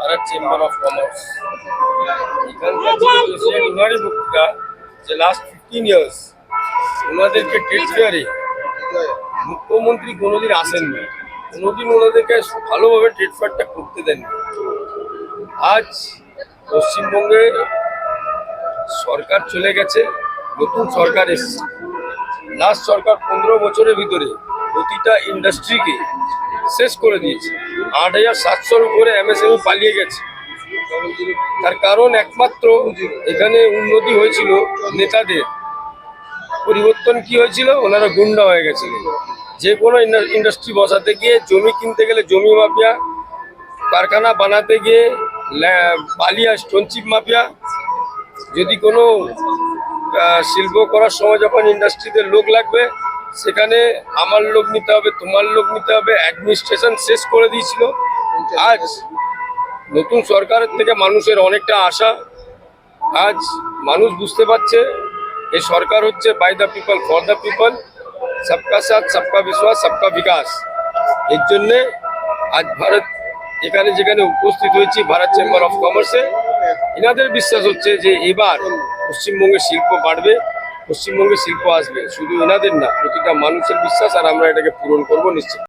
Bharat chamber of commerce এখানকার যে president উনারই বক্তৃতা যে লাস্ট 15 ইয়ার্স ওনাদেরকে ট্রেড ফেয়ারে মুখ্যমন্ত্রী কোনোদিন আসেননি, কোনোদিন ওনাদেরকে ভালোভাবে ট্রেড ফেয়ারটা করতে দেননি। আজ পশ্চিমবঙ্গে সরকার চলে গেছে, নতুন সরকার এসেছে। লাস্ট সরকার 15 বছরের ভিতরে প্রতিটা ইন্ডাস্ট্রিকে শেষ করে দিয়েছে। 8700-র উপরে এমএসএমই পালিয়ে গেছে। তার কারণ একমাত্র এখানে উন্নতি হয়েছিল নেতাদের, পরিবর্তন কি হয়েছিল, ওনারা গুন্ডা হয়ে গেছিল। যে কোনো ইন্ডাস্ট্রি বসাতে গিয়ে, জমি কিনতে গেলে জমি মাফিয়া, কারখানা বানাতে গিয়ে বালিয়া স্টোনচিপ মাফিয়া, যদি কোনো শিল্প করার সময় যখন ইন্ডাস্ট্রিতে লোক লাগবে সেখানে আমার লোক নিতে হবে, তোমার লোক নিতে হবে, অ্যাডমিনিস্ট্রেশন শেষ করে দিয়েছিল। আজ নতুন সরকারের থেকে মানুষের অনেকটা আশা। আজ মানুষ বুঝতে পারছে এই সরকার হচ্ছে by the people for the people, সবকা সাথ সবকা বিশ্বাস সবকা বিকাশ। এর জন্যে আজ ভারত এখানে যেখানে উপস্থিত হয়েছি ভারত চেম্বার অফ কমার্সে, এনাদের বিশ্বাস হচ্ছে যে এবার পশ্চিমবঙ্গের শিল্প বাড়বে, পশ্চিমবঙ্গে শিল্প আসবে। শুধু এনাদের না, প্রতিটা মানুষের বিশ্বাস, আর আমরা এটাকে পূরণ করবো নিশ্চিত।